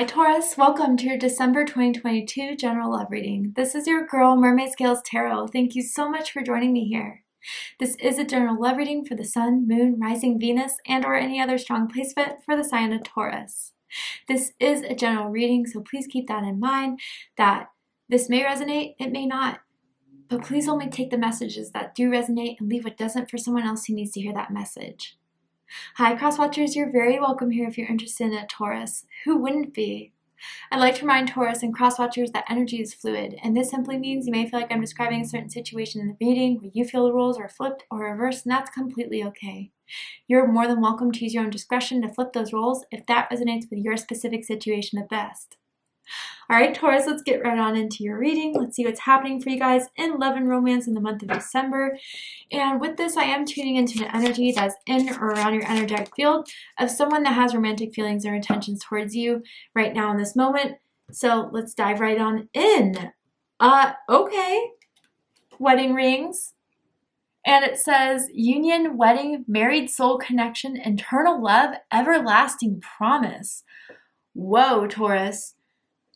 Hi Taurus, welcome to your December 2022 general love reading. This is your girl Mermaid Scales Tarot. Thank you so much for joining me here. This is a general love reading for the Sun, Moon, Rising Venus, and or any other strong placement for the sign of Taurus. This is a general reading, so please keep that in mind that this may resonate, it may not. But please only take the messages that do resonate and leave what doesn't for someone else who needs to hear that message. Hi cross watchers, you're very welcome here if you're interested in a Taurus. Who wouldn't be? I'd like to remind Taurus and cross watchers that energy is fluid, and this simply means you may feel like I'm describing a certain situation in the reading where you feel the roles are flipped or reversed, and that's completely okay. You're more than welcome to use your own discretion to flip those roles if that resonates with your specific situation the best. Alright Taurus, let's get right on into your reading. Let's see what's happening for you guys in love and romance in the month of December. And with this, I am tuning into an energy that's in or around your energetic field of someone that has romantic feelings or intentions towards you right now in this moment. So let's dive right on in. Okay. Wedding rings. And it says, union, wedding, married soul connection, eternal love, everlasting promise. Whoa, Taurus.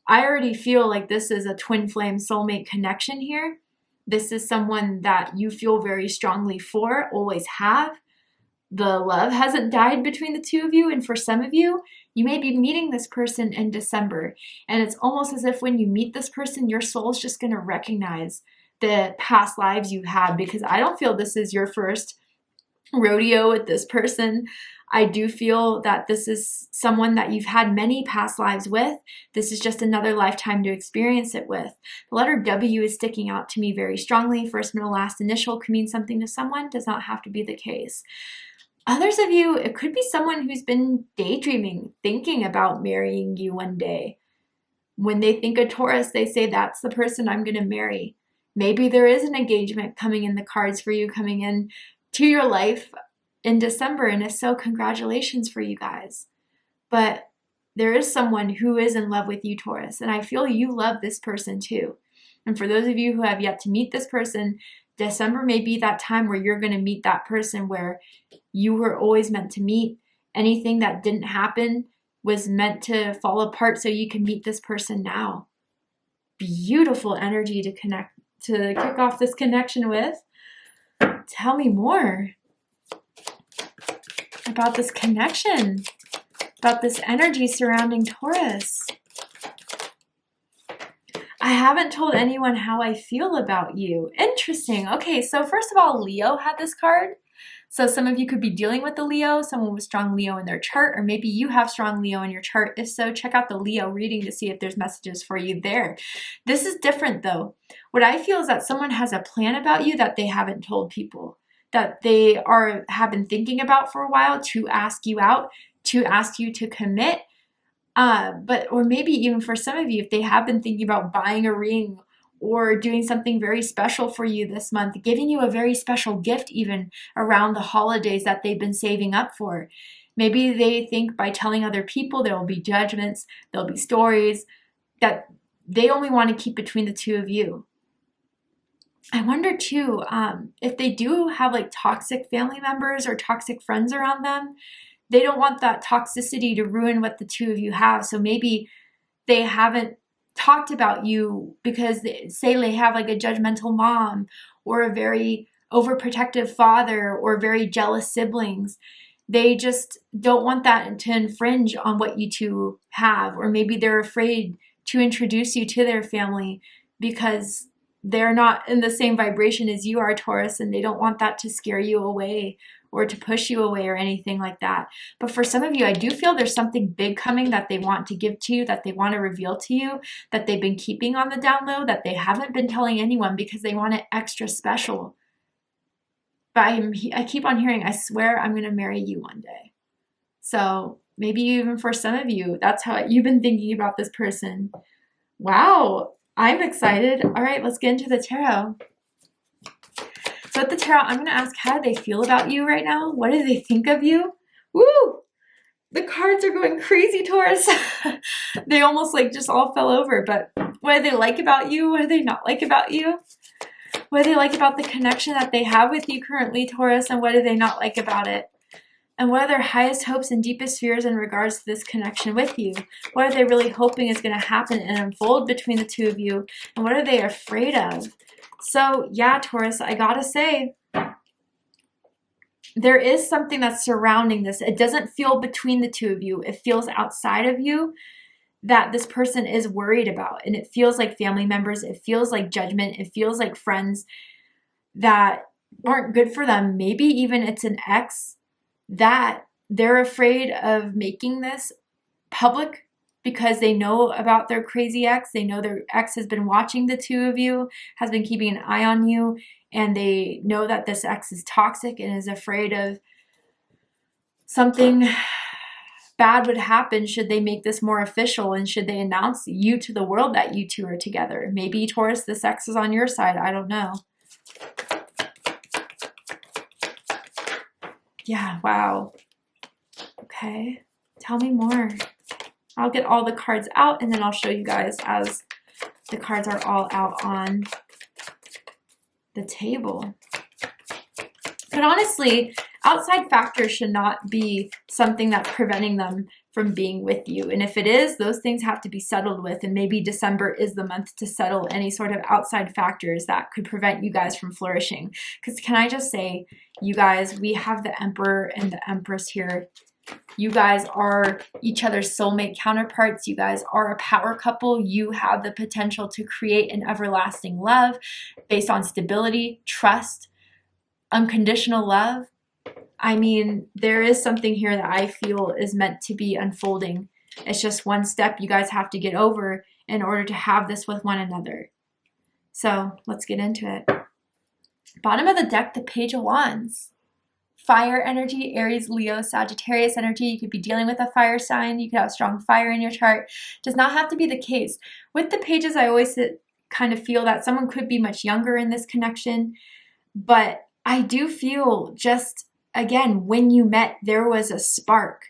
I already feel like this is a twin flame soulmate connection here. This is someone that you feel very strongly for, always have. The love hasn't died between the two of you, and for some of you, you may be meeting this person in December. And it's almost as if when you meet this person, your soul's just going to recognize the past lives you had, because I don't feel this is your first rodeo with this person. I do feel that this is someone that you've had many past lives with. This is just another lifetime to experience it with. The letter W is sticking out to me very strongly. First, middle, last initial could mean something to someone. Does not have to be the case. Others of you, it could be someone who's been daydreaming, thinking about marrying you one day. When they think of Taurus, they say, that's the person I'm going to marry. Maybe there is an engagement coming in the cards for you, coming in to your life in December, and if so, congratulations for you guys. But there is someone who is in love with you, Taurus, and I feel you love this person too. And for those of you who have yet to meet this person, December may be that time where you're going to meet that person where you were always meant to meet. Anything that didn't happen was meant to fall apart so you can meet this person now. Beautiful energy to kick off this connection with. Tell me more about this connection, about this energy surrounding Taurus. I haven't told anyone how I feel about you. Interesting. Okay, so first of all, Leo had this card. So some of you could be dealing with the Leo, someone with strong Leo in their chart, or maybe you have strong Leo in your chart. If so, check out the Leo reading to see if there's messages for you there. This is different though. What I feel is that someone has a plan about you that they haven't told people, that they have been thinking about for a while to ask you out, to ask you to commit. Or maybe even for some of you, if they have been thinking about buying a ring or doing something very special for you this month, giving you a very special gift even around the holidays that they've been saving up for. Maybe they think by telling other people there will be judgments, there'll be stories that they only want to keep between the two of you. I wonder too, if they do have like toxic family members or toxic friends around them, they don't want that toxicity to ruin what the two of you have. So maybe they haven't talked about you because they have like a judgmental mom or a very overprotective father or very jealous siblings. They just don't want that to infringe on what you two have. Or maybe they're afraid to introduce you to their family because they're not in the same vibration as you are, Taurus, and they don't want that to scare you away or to push you away or anything like that. But for some of you, I do feel there's something big coming that they want to give to you, that they want to reveal to you, that they've been keeping on the down low, that they haven't been telling anyone because they want it extra special. But I keep on hearing, I swear I'm going to marry you one day. So maybe even for some of you, that's how you've been thinking about this person. Wow, I'm excited. All right, let's get into the tarot. So with the tarot, I'm going to ask, how do they feel about you right now? What do they think of you? Woo! The cards are going crazy, Taurus. They almost like just all fell over. But what do they like about you? What do they not like about you? What do they like about the connection that they have with you currently, Taurus? And what do they not like about it? And what are their highest hopes and deepest fears in regards to this connection with you? What are they really hoping is going to happen and unfold between the two of you? And what are they afraid of? So yeah, Taurus, I gotta say, there is something that's surrounding this. It doesn't feel between the two of you. It feels outside of you that this person is worried about. And it feels like family members. It feels like judgment. It feels like friends that aren't good for them. Maybe even it's an ex that they're afraid of making this public because they know about their crazy ex. They know their ex has been watching the two of you, has been keeping an eye on you, and they know that this ex is toxic and is afraid of something bad would happen should they make this more official and should they announce you to the world that you two are together. Maybe, Taurus, this ex is on your side. I don't know. Yeah, wow. Okay, tell me more. I'll get all the cards out and then I'll show you guys as the cards are all out on the table. But honestly, outside factors should not be something that's preventing them from being with you. And if it is, those things have to be settled with. And maybe December is the month to settle any sort of outside factors that could prevent you guys from flourishing. Because can I just say, you guys, we have the Emperor and the Empress here. You guys are each other's soulmate counterparts. You guys are a power couple. You have the potential to create an everlasting love based on stability, trust, unconditional love. I mean, there is something here that I feel is meant to be unfolding. It's just one step you guys have to get over in order to have this with one another. So let's get into it. Bottom of the deck, the Page of Wands. Fire energy, Aries, Leo, Sagittarius energy. You could be dealing with a fire sign. You could have strong fire in your chart. Does not have to be the case. With the pages, I always kind of feel that someone could be much younger in this connection. But I do feel just, again, when you met, there was a spark.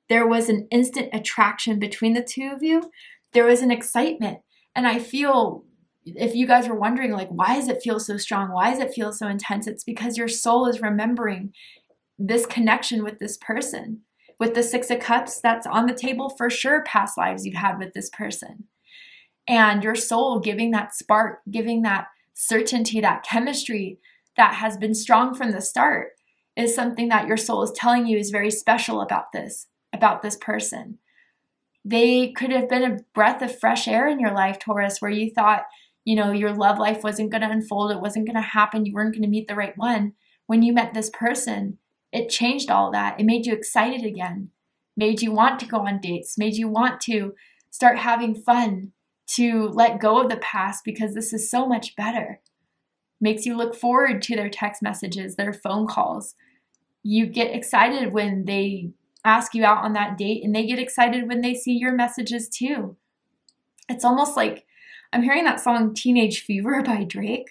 There was an instant attraction between the two of you. There was an excitement. And I feel, if you guys were wondering, like, why does it feel so strong? Why does it feel so intense? It's because your soul is remembering this connection with this person. With the Six of Cups that's on the table, for sure past lives you've had with this person. And your soul giving that spark, giving that certainty, that chemistry that has been strong from the start is something that your soul is telling you is very special about this person. They could have been a breath of fresh air in your life, Taurus, where you thought, you know, your love life wasn't going to unfold. It wasn't going to happen. You weren't going to meet the right one. When you met this person, it changed all that. It made you excited again, made you want to go on dates, made you want to start having fun, to let go of the past because this is so much better. Makes you look forward to their text messages, their phone calls. You get excited when they ask you out on that date, and they get excited when they see your messages too. It's almost like I'm hearing that song Teenage Fever by Drake.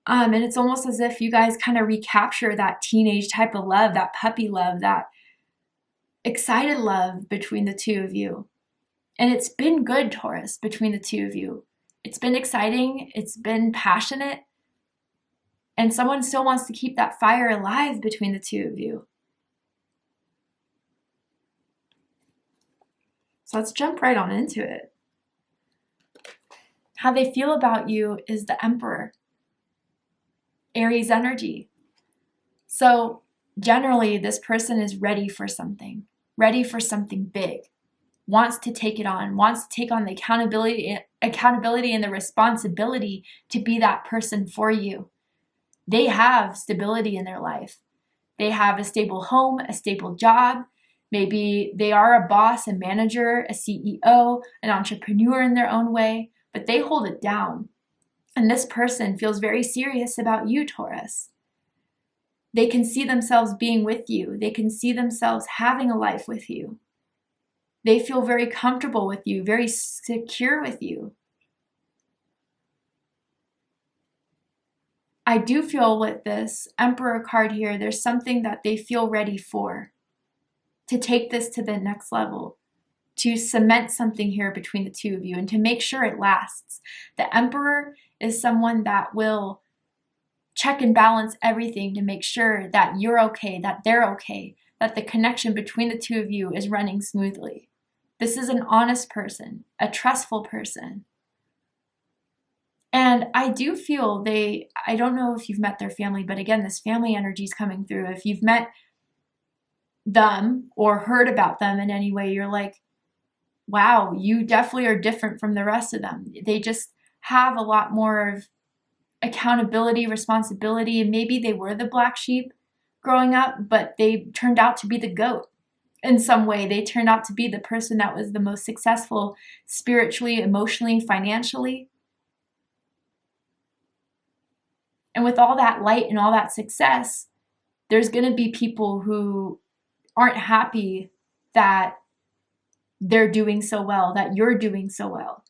And it's almost as if you guys kind of recapture that teenage type of love, that puppy love, that excited love between the two of you. And it's been good, Taurus, between the two of you. It's been exciting. It's been passionate. And someone still wants to keep that fire alive between the two of you. So let's jump right on into it. How they feel about you is the Emperor. Aries energy. So generally, this person is ready for something big, wants to take it on, wants to take on the accountability and the responsibility to be that person for you. They have stability in their life. They have a stable home, a stable job. Maybe they are a boss, a manager, a CEO, an entrepreneur in their own way, but they hold it down. And this person feels very serious about you, Taurus. They can see themselves being with you. They can see themselves having a life with you. They feel very comfortable with you, very secure with you. I do feel with this Emperor card here, there's something that they feel ready for, to take this to the next level, to cement something here between the two of you and to make sure it lasts. The Emperor is someone that will check and balance everything to make sure that you're okay, that they're okay, that the connection between the two of you is running smoothly. This is an honest person, a trustful person. And I do feel I don't know if you've met their family, but again, this family energy is coming through. If you've met them or heard about them in any way, you're like, wow, you definitely are different from the rest of them. They just have a lot more of accountability, responsibility, and maybe they were the black sheep growing up, but they turned out to be the goat in some way. They turned out to be the person that was the most successful spiritually, emotionally, financially. And with all that light and all that success, there's going to be people who aren't happy that they're doing so well, that you're doing so well.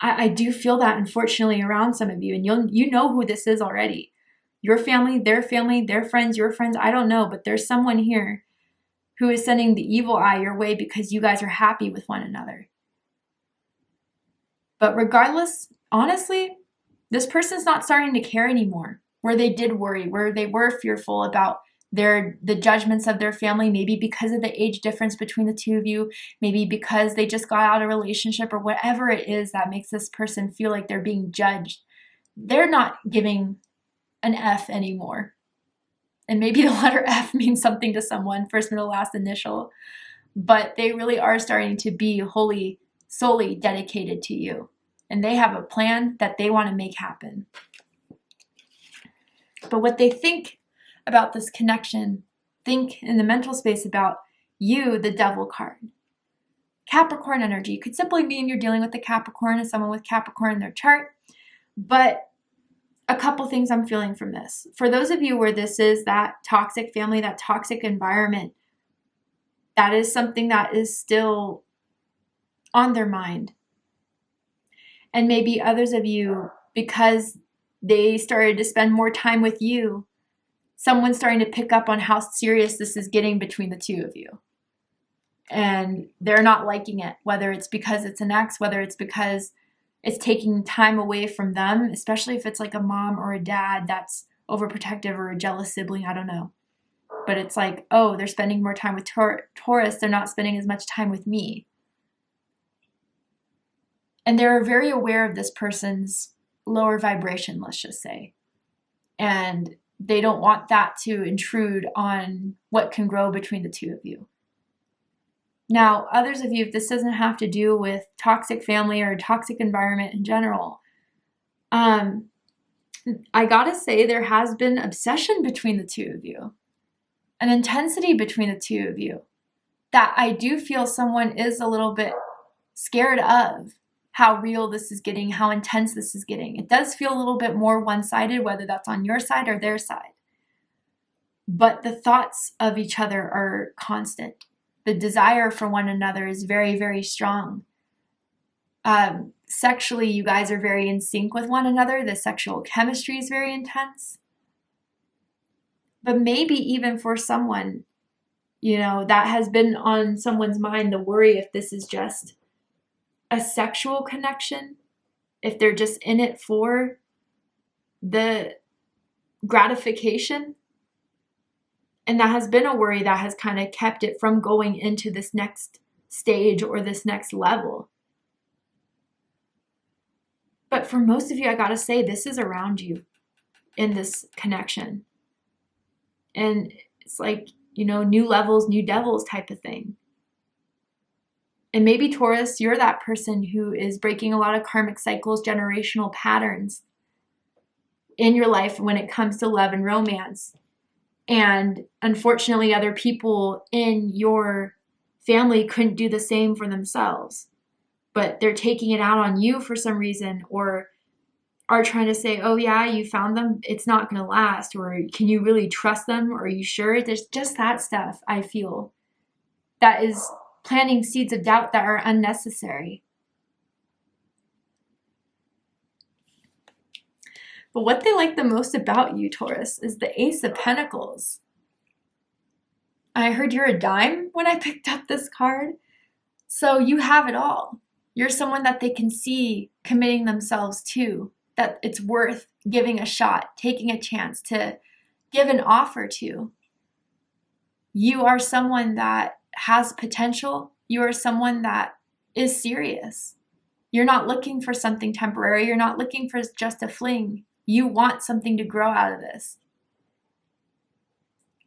I do feel that, unfortunately, around some of you. And you know who this is already. Your family, their friends, your friends, I don't know. But there's someone here who is sending the evil eye your way because you guys are happy with one another. But regardless, honestly, this person's not starting to care anymore. Where they did worry, where they were fearful about the judgments of their family, maybe because of the age difference between the two of you, maybe because they just got out of a relationship, or whatever it is that makes this person feel like they're being judged. They're not giving an F anymore. And maybe the letter F means something to someone, first, middle, last, initial, but they really are starting to be wholly, solely dedicated to you. And they have a plan that they want to make happen. But what they think about this connection, think in the mental space about you, the Devil card. Capricorn energy could simply mean you're dealing with a Capricorn and someone with Capricorn in their chart. But a couple things I'm feeling from this. For those of you where this is that toxic family, that toxic environment, that is something that is still on their mind. And maybe others of you, because they started to spend more time with you, someone's starting to pick up on how serious this is getting between the two of you. And they're not liking it, whether it's because it's an ex, whether it's because it's taking time away from them, especially if it's like a mom or a dad that's overprotective, or a jealous sibling, I don't know. But it's like, oh, they're spending more time with Taurus, they're not spending as much time with me. And they're very aware of this person's lower vibration, let's just say. And they don't want that to intrude on what can grow between the two of you. Now, others of you, if this doesn't have to do with toxic family or toxic environment in general, I gotta say there has been obsession between the two of you, an intensity between the two of you that I do feel someone is a little bit scared of how real this is getting, how intense this is getting. It does feel a little bit more one-sided, whether that's on your side or their side. But the thoughts of each other are constant. The desire for one another is very, very strong. Sexually, you guys are very in sync with one another. The sexual chemistry is very intense. But maybe even for someone, that has been on someone's mind, the worry if this is just a sexual connection, if they're just in it for the gratification. And that has been a worry that has kind of kept it from going into this next stage or this next level. But for most of you, I gotta say, this is around you in this connection. And it's like, new levels, new devils type of thing. And maybe Taurus, you're that person who is breaking a lot of karmic cycles, generational patterns in your life when it comes to love and romance. And unfortunately, other people in your family couldn't do the same for themselves. But they're taking it out on you for some reason, or are trying to say, oh yeah, you found them, it's not going to last, or can you really trust them? Are you sure? There's just that stuff, I feel, that is planting seeds of doubt that are unnecessary. But what they like the most about you, Taurus, is the Ace of Pentacles. I heard you're a dime when I picked up this card. So you have it all. You're someone that they can see committing themselves to, that it's worth giving a shot, taking a chance to give an offer to. You are someone that has potential. You are someone that is serious. You're not looking for something temporary. You're not looking for just a fling. You want something to grow out of this.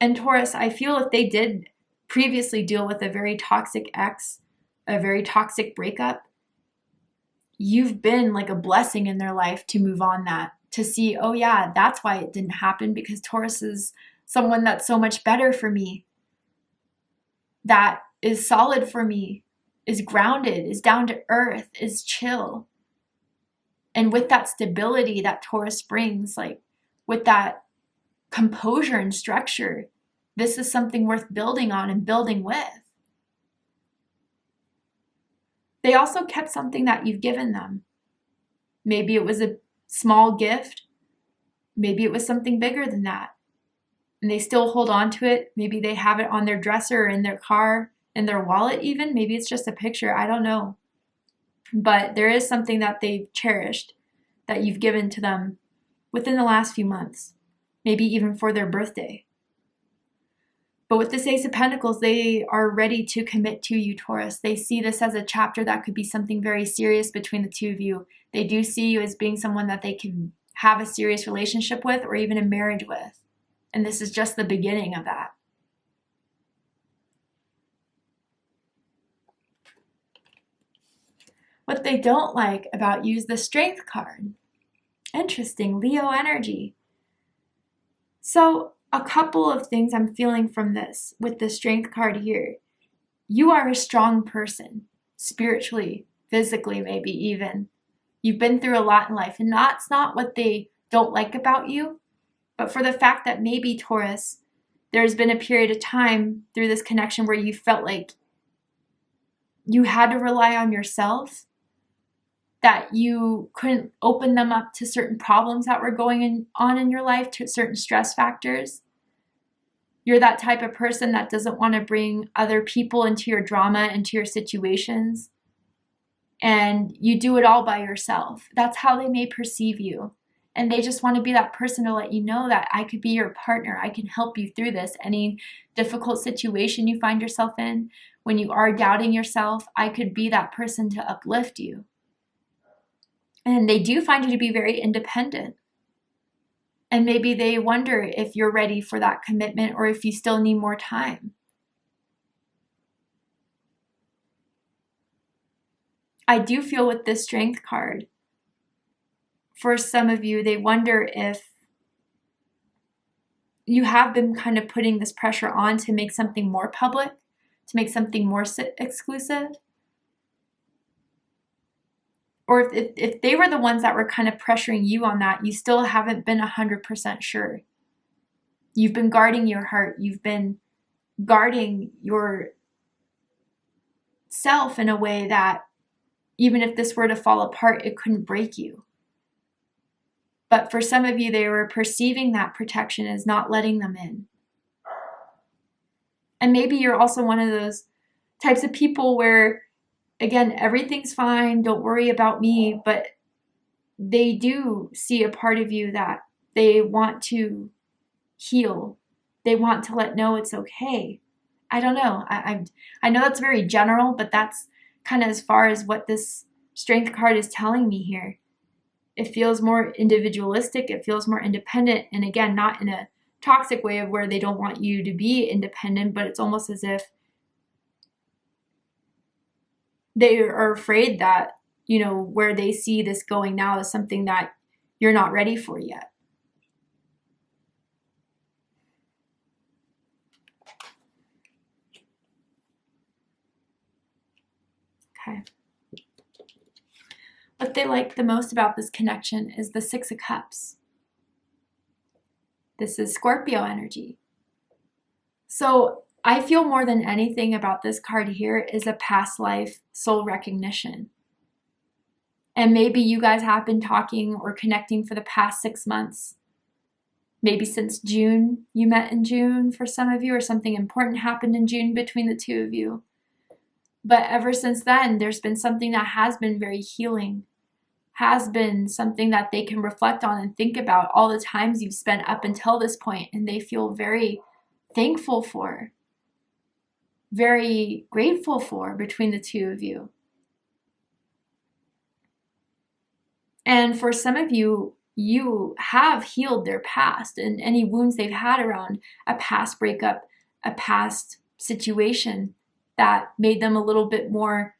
And Taurus, I feel if they did previously deal with a very toxic ex, a very toxic breakup, you've been like a blessing in their life to move on that, to see, oh yeah, that's why it didn't happen, because Taurus is someone that's so much better for me, that is solid for me, is grounded, is down to earth, is chill. And with that stability that Taurus brings, like with that composure and structure, this is something worth building on and building with. They also kept something that you've given them. Maybe it was a small gift. Maybe it was something bigger than that. And they still hold on to it. Maybe they have it on their dresser or in their car, in their wallet even. Maybe it's just a picture. I don't know. But there is something that they've cherished that you've given to them within the last few months. Maybe even for their birthday. But with this Ace of Pentacles, they are ready to commit to you, Taurus. They see this as a chapter that could be something very serious between the two of you. They do see you as being someone that they can have a serious relationship with or even a marriage with. And this is just the beginning of that. What they don't like about you is the Strength card. Interesting, Leo energy. So a couple of things I'm feeling from this with the Strength card here. You are a strong person, spiritually, physically, maybe even. You've been through a lot in life, and that's not what they don't like about you, but for the fact that maybe, Taurus, there's been a period of time through this connection where you felt like you had to rely on yourself, that you couldn't open them up to certain problems that were going on in your life, to certain stress factors. You're that type of person that doesn't want to bring other people into your drama, into your situations. And you do it all by yourself. That's how they may perceive you. And they just want to be that person to let you know that I could be your partner. I can help you through this. Any difficult situation you find yourself in, when you are doubting yourself, I could be that person to uplift you. And they do find you to be very independent. And maybe they wonder if you're ready for that commitment or if you still need more time. I do feel with this Strength card, for some of you, they wonder if you have been kind of putting this pressure on to make something more public, to make something more exclusive. Or if they were the ones that were kind of pressuring you on that, you still haven't been 100% sure. You've been guarding your heart. You've been guarding your self in a way that even if this were to fall apart, it couldn't break you. But for some of you, they were perceiving that protection as not letting them in. And maybe you're also one of those types of people where, again, everything's fine, don't worry about me, but they do see a part of you that they want to heal. They want to know it's okay. I don't know. I know that's very general, but that's kind of as far as what this Strength card is telling me here. It feels more individualistic. It feels more independent. And again, not in a toxic way of where they don't want you to be independent, but it's almost as if they are afraid that, where they see this going now is something that you're not ready for yet. Okay. What they like the most about this connection is the Six of Cups. This is Scorpio energy. So I feel more than anything about this card here is a past life soul recognition. And maybe you guys have been talking or connecting for the past 6 months. Maybe since June, you met in June for some of you, or something important happened in June between the two of you. But ever since then, there's been something that has been very healing. has been something that they can reflect on and think about all the times you've spent up until this point, and they feel very thankful for, very grateful for between the two of you. And for some of you, you have healed their past and any wounds they've had around a past breakup, a past situation that made them a little bit more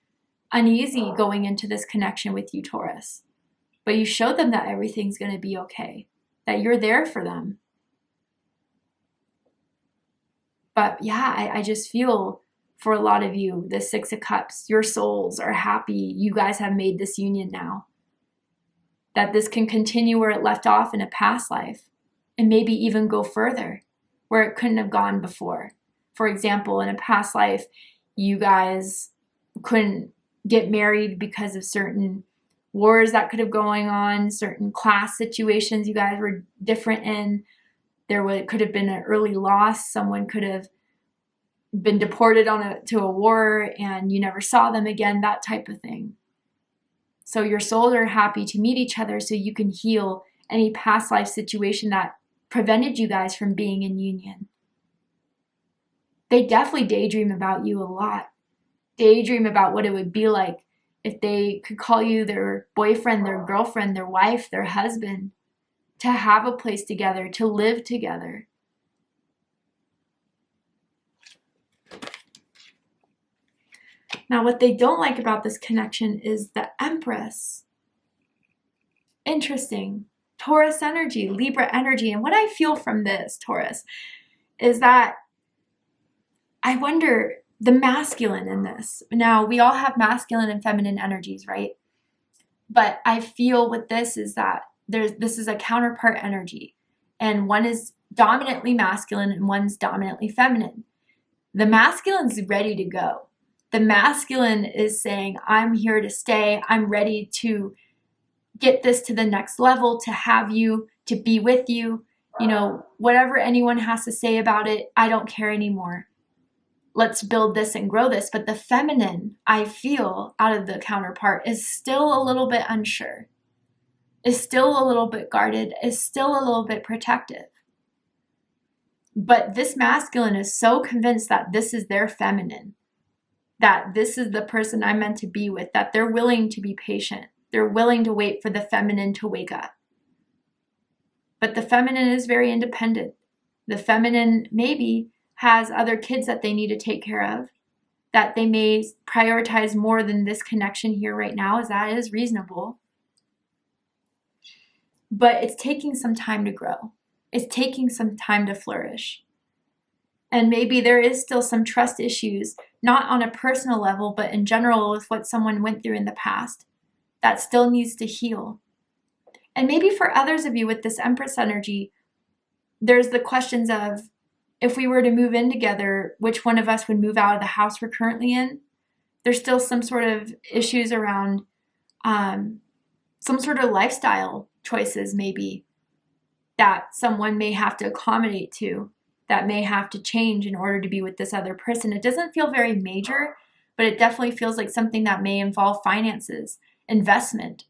uneasy going into this connection with you, Taurus. But you showed them that everything's going to be okay, that you're there for them. But yeah, I just feel for a lot of you, the Six of Cups, your souls are happy you guys have made this union now. That this can continue where it left off in a past life, and maybe even go further where it couldn't have gone before. For example, in a past life, you guys couldn't get married because of certain wars that could have going on, certain class situations you guys were different in. Could have been an early loss. Someone could have been deported to a war and you never saw them again, that type of thing. So your souls are happy to meet each other so you can heal any past life situation that prevented you guys from being in union. They definitely daydream about you a lot. Daydream about what it would be like if they could call you their boyfriend, their girlfriend, their wife, their husband, to have a place together, to live together. Now, what they don't like about this connection is the Empress. Interesting. Taurus energy, Libra energy. And what I feel from this, Taurus, is that I wonder the masculine in this. Now, we all have masculine and feminine energies, right? But I feel with this is that this is a counterpart energy. And one is dominantly masculine and one's dominantly feminine. The masculine's ready to go. The masculine is saying, I'm here to stay. I'm ready to get this to the next level, to have you, to be with you. You know, whatever anyone has to say about it, I don't care anymore. Let's build this and grow this. But the feminine, I feel, out of the counterpart, is still a little bit unsure, is still a little bit guarded, is still a little bit protective. But this masculine is so convinced that this is their feminine, that this is the person I'm meant to be with, that they're willing to be patient. They're willing to wait for the feminine to wake up. But the feminine is very independent. The feminine maybe has other kids that they need to take care of, that they may prioritize more than this connection here right now, as that is reasonable. But it's taking some time to grow. It's taking some time to flourish. And maybe there is still some trust issues, not on a personal level, but in general with what someone went through in the past, that still needs to heal. And maybe for others of you with this Empress energy, there's the questions of, if we were to move in together, which one of us would move out of the house we're currently in? There's still some sort of issues around some sort of lifestyle choices maybe that someone may have to accommodate to, that may have to change in order to be with this other person. It doesn't feel very major, but it definitely feels like something that may involve finances, investment.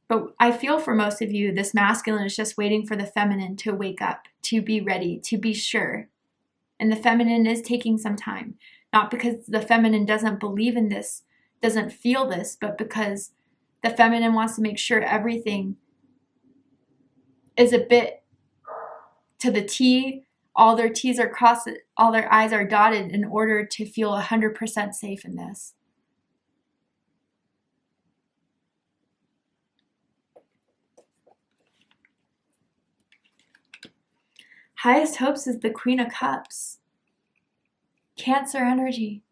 But I feel for most of you, this masculine is just waiting for the feminine to wake up, to be ready, to be sure. And the feminine is taking some time, not because the feminine doesn't believe in this, doesn't feel this, but because the feminine wants to make sure everything is a bit to the T, all their T's are crossed, all their I's are dotted in order to feel 100% safe in this. Highest hopes is the Queen of Cups. Cancer energy.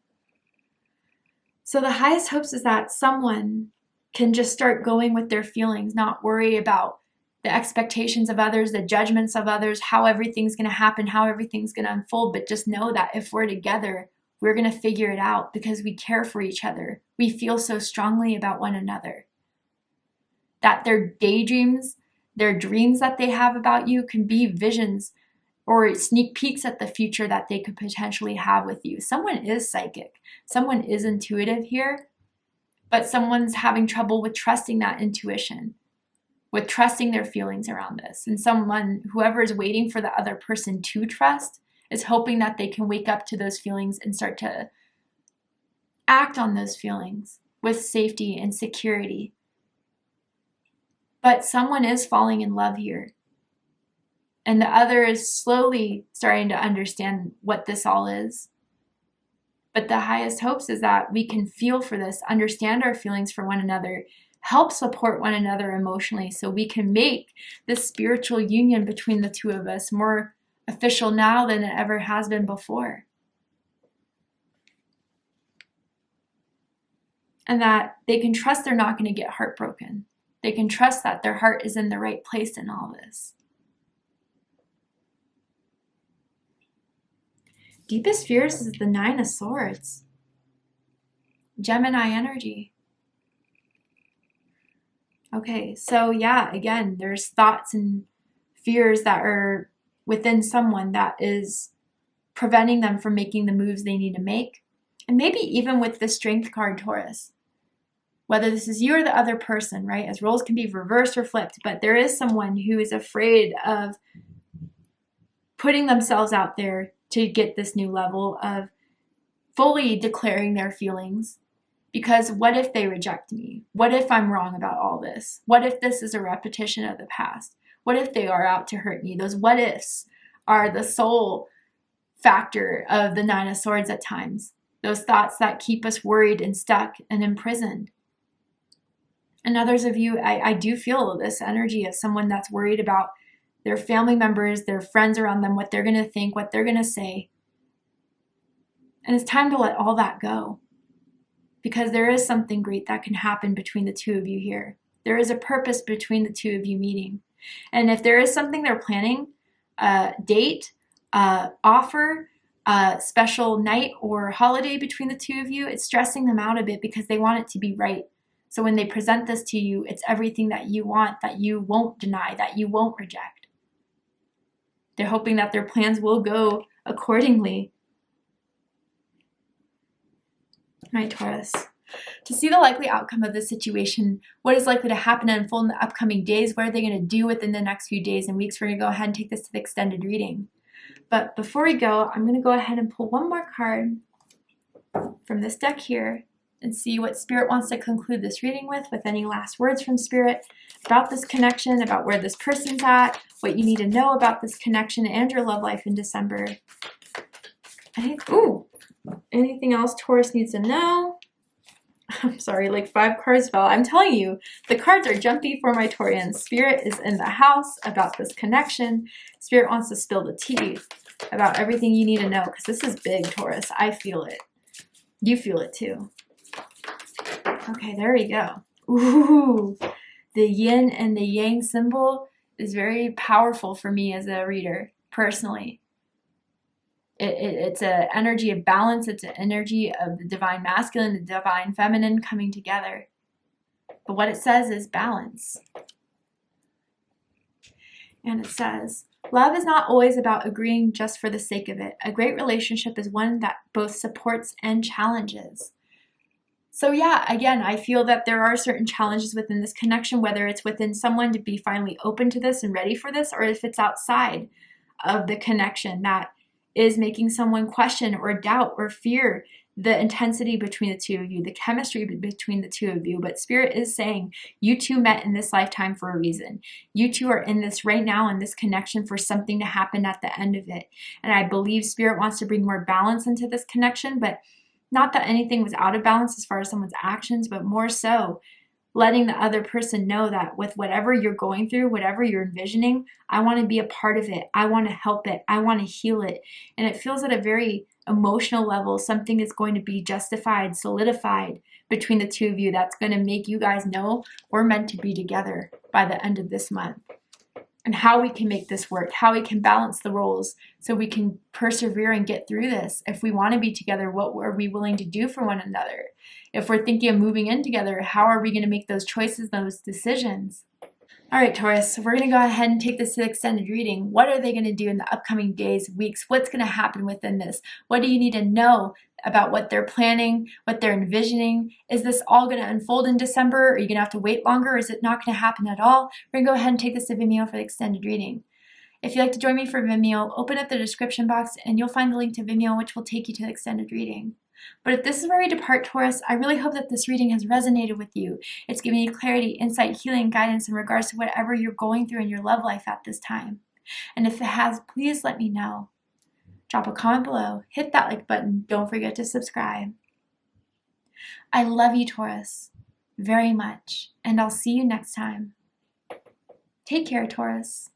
So the highest hopes is that someone can just start going with their feelings, not worry about the expectations of others, the judgments of others, how everything's going to happen, how everything's going to unfold, but just know that if we're together, we're going to figure it out because we care for each other. We feel so strongly about one another. That their daydreams, their dreams that they have about you can be visions or sneak peeks at the future that they could potentially have with you. Someone is psychic. Someone is intuitive here. but someone's having trouble with trusting that intuition, with trusting their feelings around this. And whoever is waiting for the other person to trust, is hoping that they can wake up to those feelings and start to act on those feelings with safety and security. But someone is falling in love here. And the other is slowly starting to understand what this all is. But the highest hopes is that we can feel for this, understand our feelings for one another, help support one another emotionally, so we can make this spiritual union between the two of us more official now than it ever has been before. And that they can trust they're not going to get heartbroken. They can trust that their heart is in the right place in all this. Deepest fears is the 9 of Swords. Gemini energy. Okay, so yeah, again, there's thoughts and fears that are within someone that is preventing them from making the moves they need to make. And maybe even with the Strength card, Taurus. Whether this is you or the other person, right? As roles can be reversed or flipped, but there is someone who is afraid of putting themselves out there to get this new level of fully declaring their feelings. Because what if they reject me? What if I'm wrong about all this? What if this is a repetition of the past? What if they are out to hurt me? Those what ifs are the sole factor of the 9 of Swords at times. Those thoughts that keep us worried and stuck and imprisoned. And others of you, I do feel this energy of someone that's worried about their family members, their friends around them, what they're going to think, what they're going to say. And it's time to let all that go. Because there is something great that can happen between the two of you here. There is a purpose between the two of you meeting. And if there is something they're planning, date, offer, special night or holiday between the two of you, it's stressing them out a bit because they want it to be right. So when they present this to you, it's everything that you want, that you won't deny, that you won't reject. They're hoping that their plans will go accordingly. Right, Taurus. To see the likely outcome of this situation, what is likely to happen and unfold in the upcoming days, what are they going to do within the next few days and weeks, we're going to go ahead and take this to the extended reading. But before we go, I'm going to go ahead and pull one more card from this deck here and see what Spirit wants to conclude this reading with any last words from Spirit about this connection, about where this person's at, what you need to know about this connection and your love life in December. Anything else Taurus needs to know? I'm sorry, like 5 cards fell. I'm telling you, the cards are jumpy for my Taurians. Spirit is in the house about this connection. Spirit wants to spill the tea about everything you need to know because this is big, Taurus. I feel it. You feel it too. Okay, there we go. Ooh, the yin and the yang symbol is very powerful for me as a reader, personally. It's an energy of balance. It's an energy of the divine masculine, the divine feminine coming together. But what it says is balance. And it says, love is not always about agreeing just for the sake of it. A great relationship is one that both supports and challenges. So yeah, again, I feel that there are certain challenges within this connection, whether it's within someone to be finally open to this and ready for this, or if it's outside of the connection that is making someone question or doubt or fear the intensity between the two of you, the chemistry between the two of you. But Spirit is saying you two met in this lifetime for a reason. You two are in this right now in this connection for something to happen at the end of it. And I believe Spirit wants to bring more balance into this connection, but not that anything was out of balance as far as someone's actions, but more so letting the other person know that with whatever you're going through, whatever you're envisioning, I want to be a part of it. I want to help it. I want to heal it. And it feels at a very emotional level, something is going to be justified, solidified between the two of you that's going to make you guys know we're meant to be together by the end of this month. And how we can make this work, how we can balance the roles so we can persevere and get through this. If we want to be together, what are we willing to do for one another? If we're thinking of moving in together, how are we going to make those choices, those decisions? All right, Taurus, so we're going to go ahead and take this to the extended reading. What are they going to do in the upcoming days, weeks? What's going to happen within this? What do you need to know about what they're planning, what they're envisioning? Is this all going to unfold in December? Are you going to have to wait longer? Or is it not going to happen at all? We're going to go ahead and take this to Vimeo for the extended reading. If you'd like to join me for Vimeo, open up the description box and you'll find the link to Vimeo, which will take you to the extended reading. But if this is where we depart, Taurus, I really hope that this reading has resonated with you. It's giving you clarity, insight, healing, guidance in regards to whatever you're going through in your love life at this time. And if it has, please let me know. Drop a comment below, hit that like button, don't forget to subscribe. I love you, Taurus, very much, and I'll see you next time. Take care, Taurus.